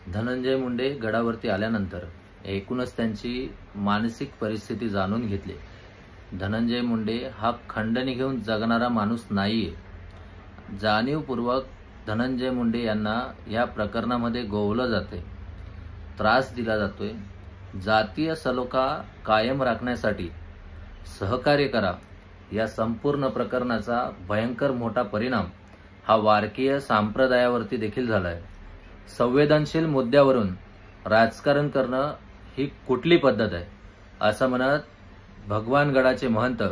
धनंजय मुंडे गडावरती आल्यानंतर एकूणच त्यांची मानसिक परिस्थिती जाणून घेतली। धनंजय मुंडे हा खंडणी घेऊन जगणारा माणूस नाहीये। जाणीवपूर्वक धनंजय मुंडे यांना या प्रकरणामध्ये गोवलं जाते, त्रास दिला जातोय। जातीय सलोखा कायम राखण्यासाठी सहकार्य करा या संपूर्ण प्रकरणाचा भयंकर मोठा परिणाम हा वारकीय संप्रदायावरती देखील झालाय। संवेदनशील मुद्द्यावरून राजकारण करणं ही कुठली पद्धत आहे असं म्हणत भगवानगडाचे महंत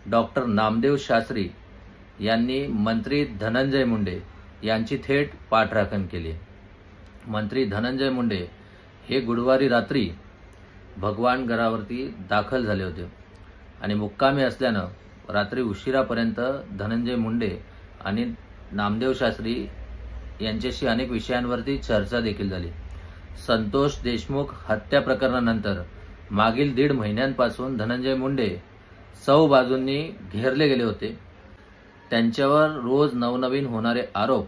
डॉक्टर नामदेव शास्त्री यांनी मंत्री धनंजय मुंडे यांची थेट पाठराखण केली। मंत्री धनंजय मुंडे हे गुरुवारी रात्री भगवानगडावरती दाखल झाले होते आणि मुक्कामी असल्यानं रात्री उशिरापर्यंत धनंजय मुंडे आणि नामदेव शास्त्री यांच्याशी अनेक विषयांवरती चर्चा देखील झाली। संतोष देशमुख हत्या प्रकरणानंतर मागील 1.5 महिन्यांपासून धनंजय मुंडे सौ बाजूंनी घेरले गेले होते। त्यांच्यावर रोज नवनवीन होणारे आरोप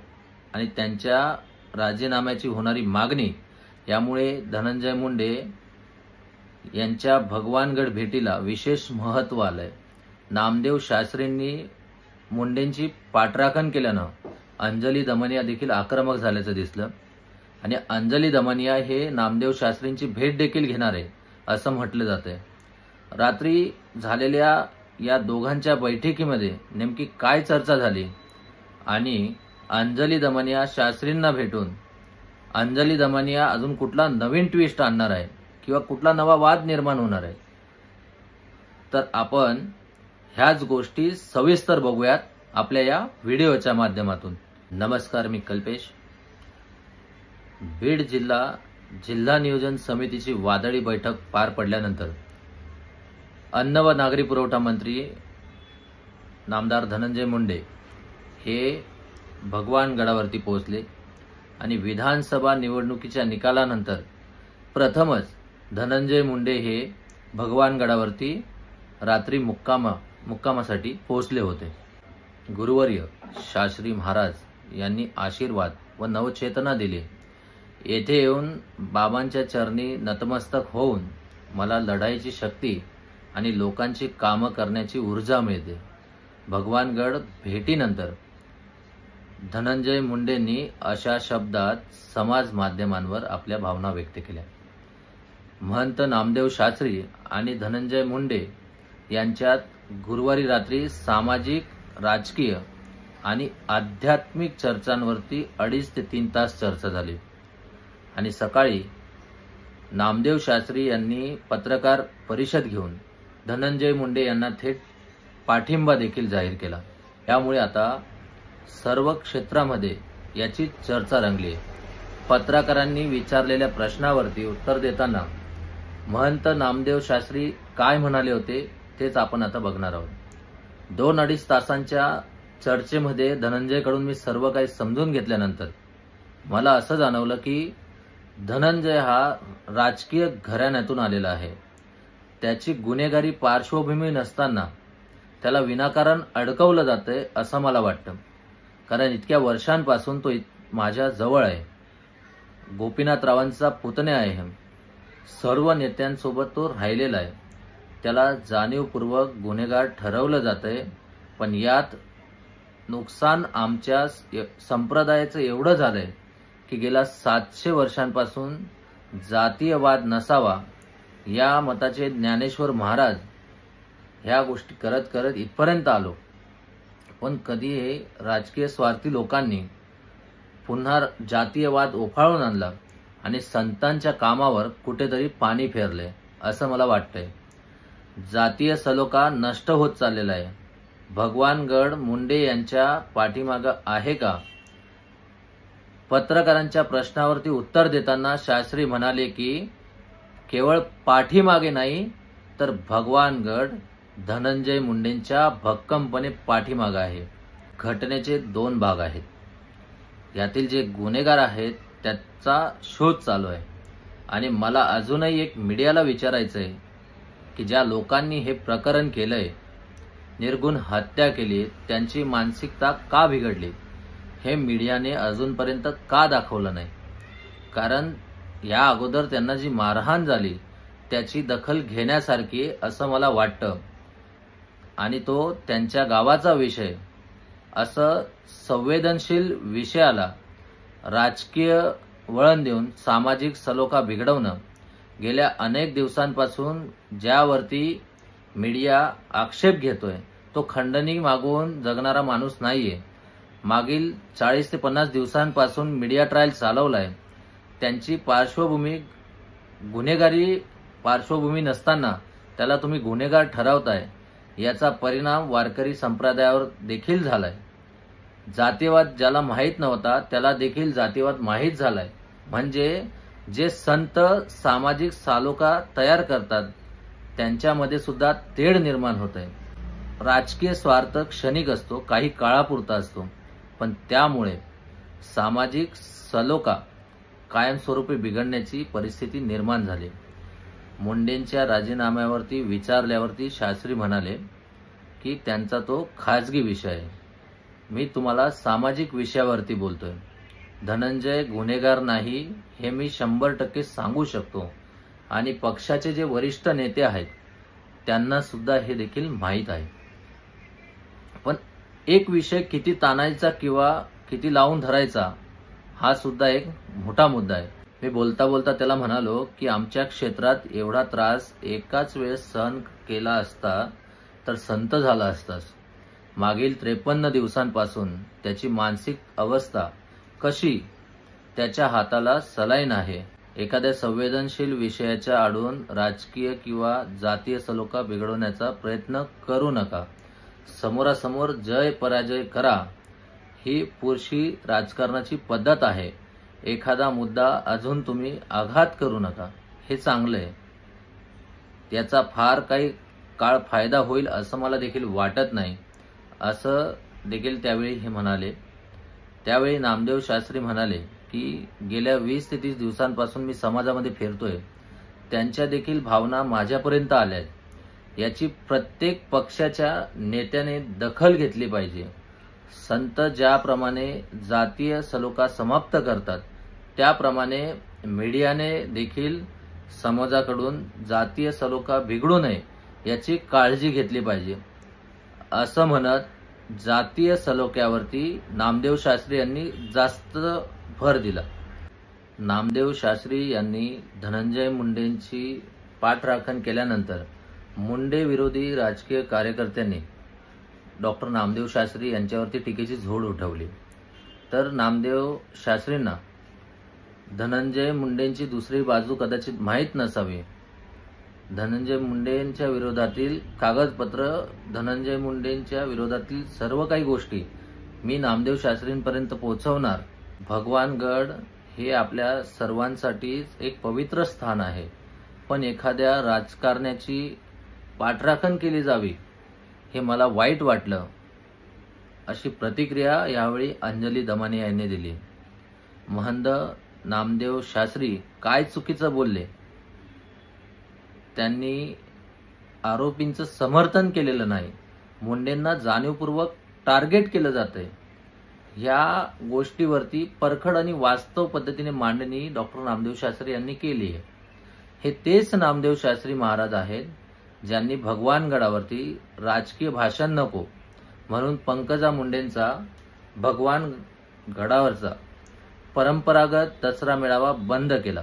आणि त्यांच्या राजीनाम्याची होणारी मागणी यामुळे धनंजय मुंडे यांच्या भगवानगड भेटीला विशेष महत्त्व आलंय। नामदेव शास्त्रींनी मुंडेंची पाठराखण केल्यानं अंजली दमनिया देखील आक्रमक झाल्याचं दिसलं आणि अंजली दमनिया हे नामदेव शास्त्रींची भेट देखील घेणार आहे असं म्हटलं जातंय। रात्री झालेल्या या दोघांच्या बैठकीमध्ये नेमकी काय चर्चा झाली आणि अंजली दमनिया शास्त्रींना भेटून अंजली दमनिया अजून कुठला नवीन ट्विस्ट आणणार आहे किंवा कुठला नवा वाद निर्माण होणार आहे, तर आपण ह्याच गोष्टी सविस्तर बघूयात आपल्या या व्हिडिओच्या माध्यमातून। नमस्कार, मी कल्पेश। बीड जिल्हा नियोजन समितीची वादळी बैठक पार पडल्यानंतर अन्न व नागरी पुरवठा मंत्री नामदार धनंजय मुंडे हे भगवानगडावरती पोहोचले आणि विधानसभा निवडणुकीच्या निकालानंतर प्रथमच धनंजय मुंडे हे भगवानगडावरती रात्री मुक्कामासाठी पोहोचले होते। गुरुवर्य शास्त्री महाराज यांनी आशीर्वाद व नवचेतना दिली। येथे येऊन बाबांच्या चरणी नतमस्तक होऊन मला लढाईची शक्ती आणि लोकांची कामं करण्याची ऊर्जा मिळते। भगवानगड भेटीनंतर धनंजय मुंडेंनी अशा शब्दात समाज माध्यमांवर आपल्या भावना व्यक्त केल्या। महंत नामदेव शास्त्री आणि धनंजय मुंडे यांच्यात गुरुवारी रात्री सामाजिक, राजकीय आणि आध्यात्मिक चर्चांवरती 2.5 ते 3 तास चर्चा झाली आणि सकाळी नामदेव शास्त्री यांनी पत्रकार परिषद घेऊन धनंजय मुंडे यांना थेट पाठिंबा देखील जाहीर केला। यामुळे आता सर्व क्षेत्रामध्ये याची चर्चा रंगली आहे। पत्रकारांनी विचारलेल्या प्रश्नावरती उत्तर देताना महंत नामदेव शास्त्री काय म्हणाले होते तेच आपण आता बघणार आहोत। 2-2.5 तासांच्या चर्चेमध्ये धनंजयकडून मी सर्व काही समजून घेतल्यानंतर मला असं जाणवलं की धनंजय हा राजकीय घराण्यातून आलेला आहे। त्याची गुन्हेगारी पार्श्वभूमी नसताना त्याला विनाकारण अडकवलं जातंय असं मला वाटतं, कारण इतक्या वर्षांपासून तो माझ्या जवळ आहे। गोपीनाथरावांचा पुतण्या आहे। सर्व नेत्यांसोबत तो राहिलेला आहे। त्याला जाणीवपूर्वक गुन्हेगार ठरवलं जातंय, पण यात नुकसान आमच्या संप्रदायाचं एवढं झालंय की गेल्या 700 वर्षांपासून जातीयवाद नसावा या मताचे ज्ञानेश्वर महाराज ह्या गोष्टी करत करत इथपर्यंत आलो, पण कधी हे राजकीय स्वार्थी लोकांनी पुन्हा जातीयवाद ओफाळून आणला आणि संतांच्या कामावर कुठेतरी पाणी फेरले असं मला वाटतंय। जातीय सलोखा नष्ट होत चाललेला आहे। भगवानगड मुंडे यांच्या पाठीमागं आहे का? पत्रकारांच्या प्रश्नावरती उत्तर देताना शास्त्री म्हणाले की केवळ पाठीमागे नाही तर भगवानगड धनंजय मुंडेंच्या भक्कमपणे पाठीमागे आहे। घटनेचे 2 भाग आहेत। यातील जे गुन्हेगार आहेत त्याचा शोध चालू आहे आणि मला अजूनही एक मीडियाला विचारायचं आहे की ज्या लोकांनी हे प्रकरण केलंय, निर्गुण हत्या केली, त्यांची मानसिकता का बिघडली हे मीडियाने अजूनपर्यंत का दाखवलं नाही? कारण या अगोदर त्यांना जी मारहाण झाली त्याची दखल घेण्यासारखी असं मला वाटतं, आणि तो त्यांच्या गावाचा विषय असं संवेदनशील विषयाला राजकीय वळण देऊन सामाजिक सलोखा बिघडवणं गेल्या अनेक दिवसांपासून ज्यावरती मीडिया आक्षेप घेतोय तो खंडणी मागून जगणारा माणूस नाहीये. मागील 40 ते 50 दिवसांपासून मीडिया ट्रायल चालवलाय. त्यांची पार्श्वभूमी गुन्हेगारी पार्श्वभूमी नसताना त्याला तुम्ही गुन्हेगार ठरवताय, याचा परिणाम वारकरी संप्रदायावर देखील झालाय. जातीवाद ज्याला माहीत नव्हता त्याला देखील जातीवाद माहीत झालाय. म्हणजे जे संत सामाजिक सालोखा तयार करतात त्यांच्यामध्ये सुद्धा तेढ निर्माण होत आहे. राजकीय स्वार्थ क्षणिक असतो, काही काळापुरता असतो, पण त्यामुळे सामाजिक सलोखा कायमस्वरूपी बिघडण्याची परिस्थिती निर्माण झाली. मुंडेंच्या राजीनाम्यावरती विचारल्यावरती शास्त्री म्हणाले की त्यांचा तो खाजगी विषय आहे. मी तुम्हाला सामाजिक विषयावरती बोलतोय. धनंजय गुन्हेगार नाही हे मी 100% सांगू शकतो, आणि पक्षाचे जे वरिष्ठ नेते आहेत त्यांना सुद्धा हे देखील माहीत आहे. पण एक विषय किती ताणायचा किंवा किती लावून धरायचा हा सुद्धा एक मोठा मुद्दा आहे. मी बोलता बोलता त्याला म्हणालो की आमच्या क्षेत्रात एवढा त्रास एकाच वेळेस सहन केला असता तर संत झाला असतास. मागील 53 दिवसांपासून त्याची मानसिक अवस्था कशी, त्याच्या हाताला सलाईन आहे. एखाद्या संवेदनशील विषयाच्या आडून राजकीय किंवा जातीय सलोखा बिघडवण्याचा प्रयत्न करू नका. समोरासमोर जय पराजय करा ही पुरुषी राजकारणाची पद्धत आहे. एखादा मुद्दा अजून तुम्ही आघात करू नका, हे चांगलं आहे. त्याचा फार काही काळ फायदा होईल असं मला देखील वाटत नाही, असं देखील त्यावेळी हे म्हणाले. त्यावेळी नामदेव शास्त्री म्हणाले की गेल्या 20 ते 30 दिवसांपासून मी समाजामध्ये फिरतोय, त्यांच्या देखील भावना माझ्यापर्यंत आल्यात. याची प्रत्येक पक्षाच्या नेत्याने दखल घेतली पाहिजे. संत ज्याप्रमाणे जातीय सलोखा समाप्त करतात त्याप्रमाणे मीडियाने देखील समाजाकडून जातीय सलोखा बिघडू नये याची काळजी घेतली पाहिजे, असं म्हणत जातीय सलोख्यावरती नामदेव शास्त्री यांनी जास्त भर दिला. नामदेव शास्त्री यांनी धनंजय मुंडेंची पाठराखण केल्यानंतर मुंडे विरोधी राजकीय कार्यकर्त्यांनी डॉक्टर नामदेव शास्त्री यांच्यावरती टीकेची झोड उठवली. तर नामदेव शास्त्रींना धनंजय मुंडेंची दुसरी बाजू कदाचित माहीत नसावी. धनंजय मुंडेंच्या विरोधातील कागदपत्र, धनंजय मुंडेंच्या विरोधातील सर्व काही गोष्टी मी नामदेव शास्त्रींपर्यंत पोहोचवणार. भगवानगड हे आपल्या सर्वांसाठीच एक पवित्र स्थान आहे, पण एखाद्या राजकारण्याची पाठराखण केली जावी हे मला वाईट वाटलं, अशी प्रतिक्रिया यावेळी अंजली दमाने यांनी दिली. महंत नामदेव शास्त्री काय चुकीचं बोलले? त्यांनी आरोपींचं समर्थन केलेलं नाही. मुंडेंना जाणीवपूर्वक टार्गेट केलं जातंय. या गोष्टीवरती परखड आणि वास्तव पद्धतीने मांडणी डॉक्टर नामदेव शास्त्री यांनी केली आहे. हे तेच नामदेव शास्त्री महाराज आहेत ज्यांनी भगवानगडावरती राजकीय भाषण नको म्हणून पंकजा मुंडेंचा भगवानगडावरचा परंपरागत दसरा मेळावा बंद केला.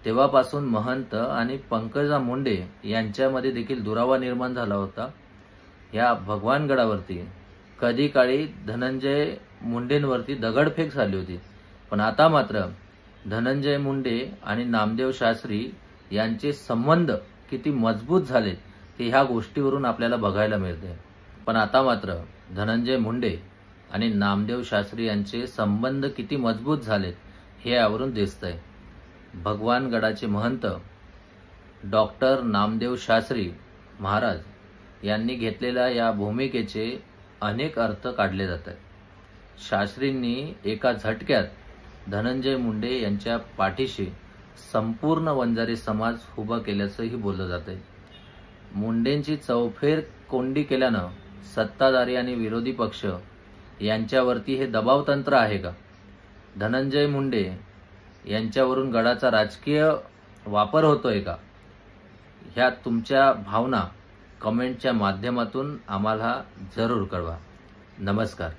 तेव्हापासून महंत आणि पंकजा मुंडे यांच्यामध्ये देखील दुरावा निर्माण झाला होता. या भगवानगडावरती कधी काळी धनंजय मुंडेंवरती दगडफेक झाली होती, पण आता मात्र धनंजय मुंडे आणि नामदेव शास्त्री यांचे संबंध किती मजबूत झाले ते ह्या गोष्टीवरून आपल्याला बघायला मिळते. पण आता मात्र धनंजय मुंडे आणि नामदेव शास्त्री यांचे संबंध किती मजबूत झालेत हे यावरून दिसतंय. भगवानगडाचे महंत डॉक्टर नामदेव शास्त्री महाराज यांनी घेतलेल्या या भूमिकेचे अनेक अर्थ काढले जातात. शास्त्रींनी एका झटक्यात धनंजय मुंडे यांच्या पाठीशी संपूर्ण वंजारी समाज उभा केल्याचंही बोललं जातंय. मुंडेंची चौफेर कोंडी केल्यानं सत्ताधारी आणि विरोधी पक्ष यांच्यावरती हे दबाव तंत्र आहे का? धनंजय मुंडे यांच्यावरून गडाचा राजकीय वापर होतोय का, ह्या तुमच्या भावना कमेंटच्या माध्यमातून आम्हाला जरूर कळवा. नमस्कार.